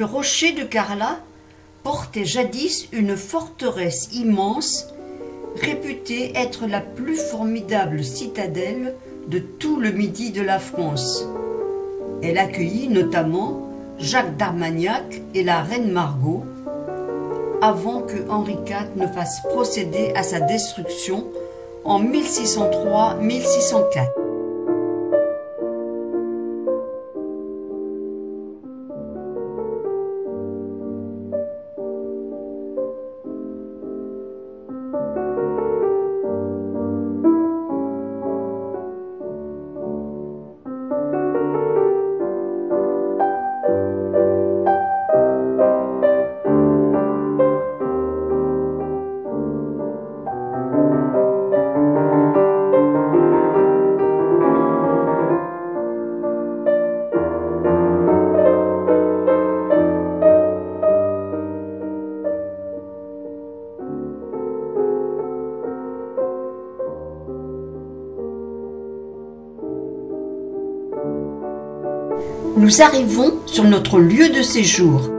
Le rocher de Carla portait jadis une forteresse immense, réputée être la plus formidable citadelle de tout le midi de la France. Elle accueillit notamment Jacques d'Armagnac et la reine Margot, avant que Henri IV ne fasse procéder à sa destruction en 1603-1604. Nous arrivons sur notre lieu de séjour.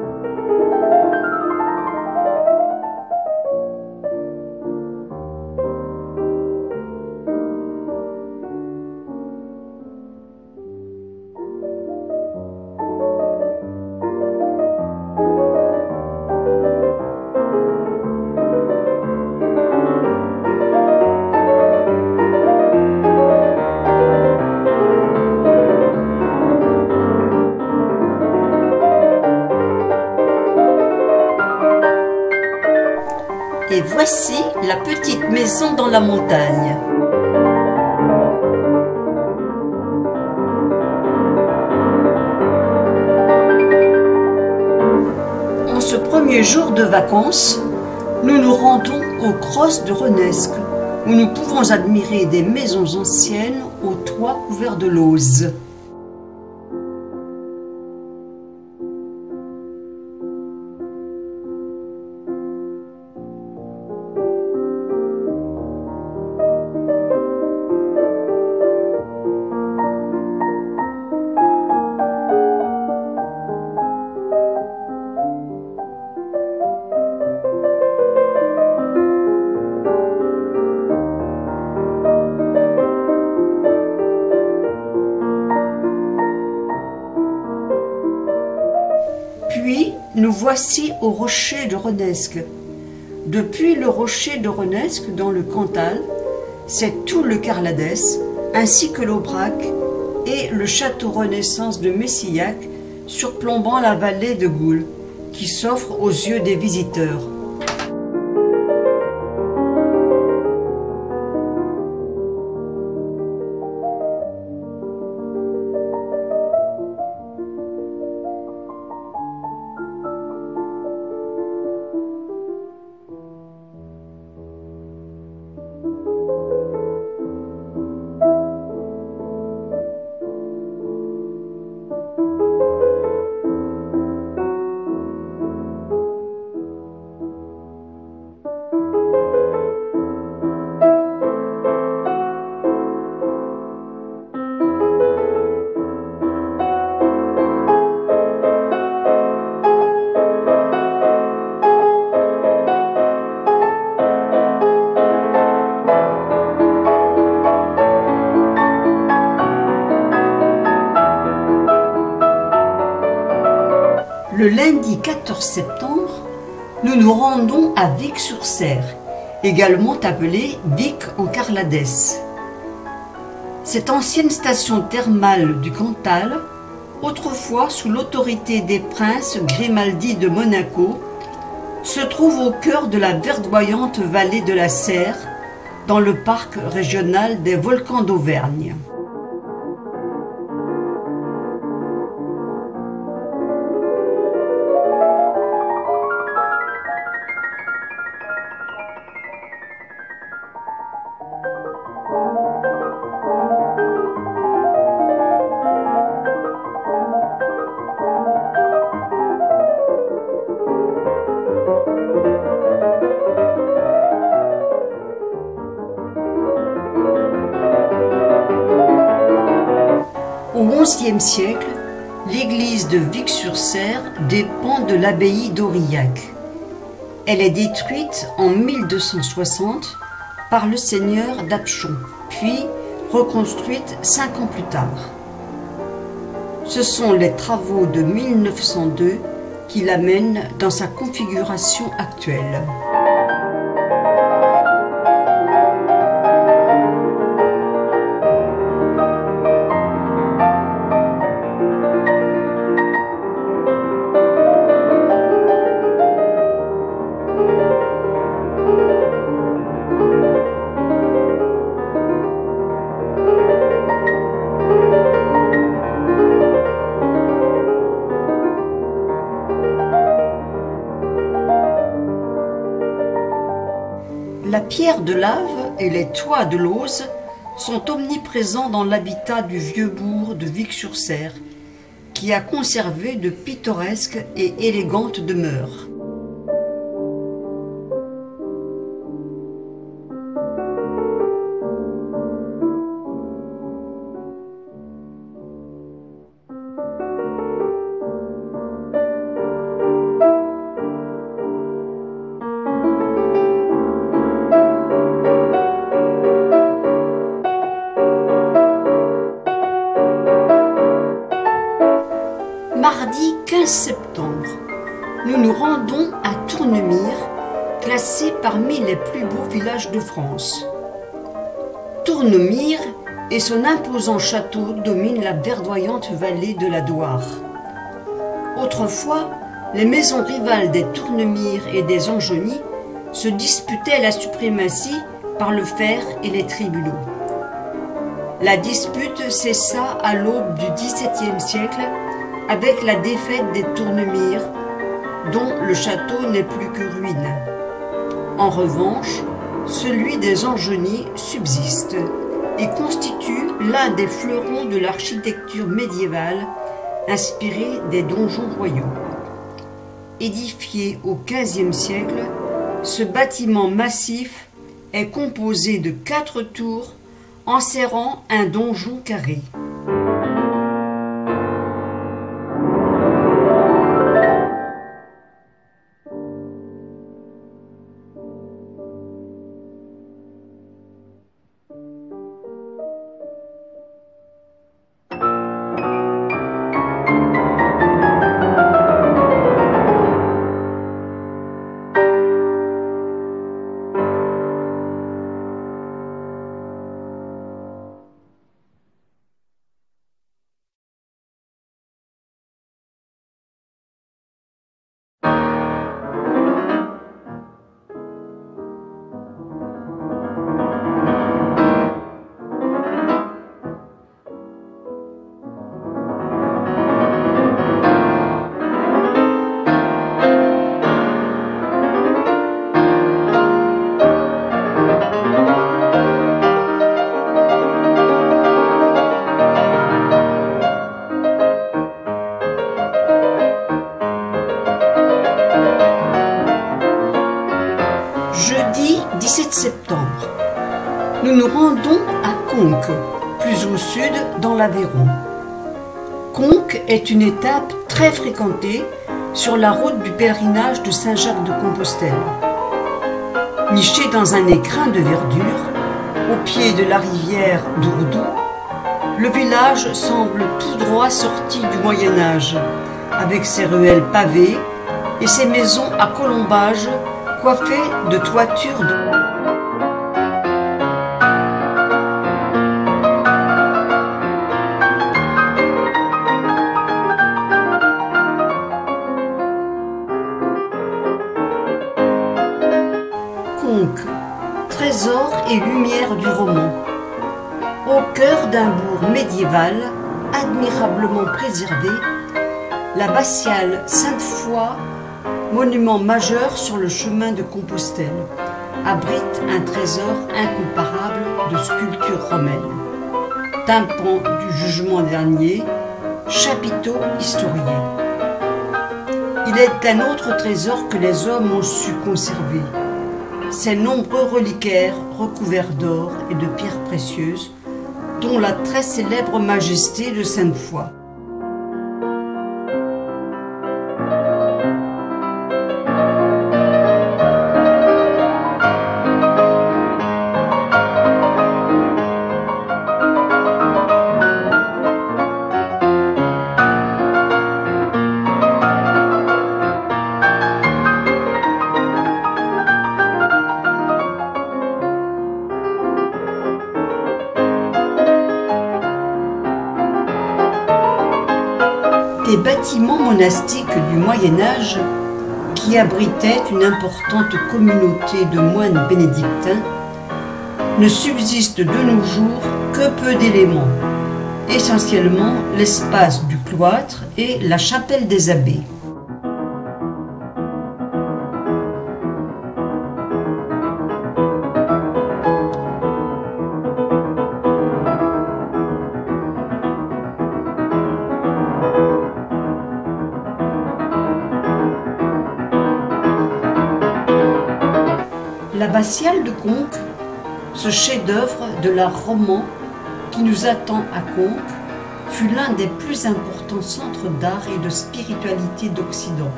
Et voici la petite maison dans la montagne. En ce premier jour de vacances, nous nous rendons aux Crosses de Renesque, où nous pouvons admirer des maisons anciennes aux toits couverts de lauze. Puis, nous voici au rocher de Renesque. Depuis le rocher de Renesque, dans le Cantal, c'est tout le Carladès, ainsi que l'Aubrac et le château Renaissance de Messillac, surplombant la vallée de Goul, qui s'offre aux yeux des visiteurs. Le lundi 14 septembre, nous nous rendons à Vic-sur-Cère, également appelée Vic en Carladès. Cette ancienne station thermale du Cantal, autrefois sous l'autorité des princes Grimaldi de Monaco, se trouve au cœur de la verdoyante vallée de la Cère, dans le parc régional des volcans d'Auvergne. Au XIe siècle, L'église de Vic-sur-Cère dépend de l'abbaye d'Aurillac. Elle est détruite en 1260 par le seigneur d'Apchon, puis reconstruite 5 ans plus tard. Ce sont les travaux de 1902 qui l'amènent dans sa configuration actuelle. La pierre de lave et les toits de lauze sont omniprésents dans l'habitat du vieux bourg de Vic-sur-Cère, qui a conservé de pittoresques et élégantes demeures. Mardi 15 septembre, nous nous rendons à Tournemire, classé parmi les plus beaux villages de France. Tournemire et son imposant château dominent la verdoyante vallée de la Doire. Autrefois, les maisons rivales des Tournemire et des Anjonis se disputaient la suprématie par le fer et les tribunaux. La dispute cessa à l'aube du XVIIe siècle avec la défaite des Tournemire, dont le château n'est plus que ruine. En revanche, celui des Anjonis subsiste et constitue l'un des fleurons de l'architecture médiévale inspirée des donjons royaux. Édifié au XVe siècle, ce bâtiment massif est composé de 4 tours enserrant un donjon carré. Jeudi 17 septembre, nous nous rendons à Conques, plus au sud dans l'Aveyron. Conques est une étape très fréquentée sur la route du pèlerinage de Saint-Jacques-de-Compostelle. Niché dans un écrin de verdure, au pied de la rivière d'Ourdou, le village semble tout droit sorti du Moyen-Âge, avec ses ruelles pavées et ses maisons à colombages coiffées de toitures de... Conques, trésor et lumière du roman. Au cœur d'un bourg médiéval, admirablement préservé, l'abbatiale Sainte-Foy, monument majeur sur le chemin de Compostelle, abrite un trésor incomparable de sculptures romaines. Tympan du jugement dernier, chapiteau historié. Il est un autre trésor que les hommes ont su conserver. Ces nombreux reliquaires recouverts d'or et de pierres précieuses, dont la très célèbre majesté de Sainte-Foy. des bâtiments monastiques du Moyen-Âge qui abritaient une importante communauté de moines bénédictins, ne subsiste de nos jours que peu d'éléments, essentiellement l'espace du cloître et la chapelle des abbés. L'abbatiale de Conques, ce chef-d'œuvre de l'art roman qui nous attend à Conques, fut l'un des plus importants centres d'art et de spiritualité d'Occident.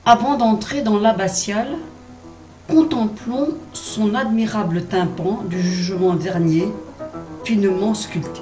Avant d'entrer dans l'abbatiale, contemplons son admirable tympan du jugement dernier, finement sculpté.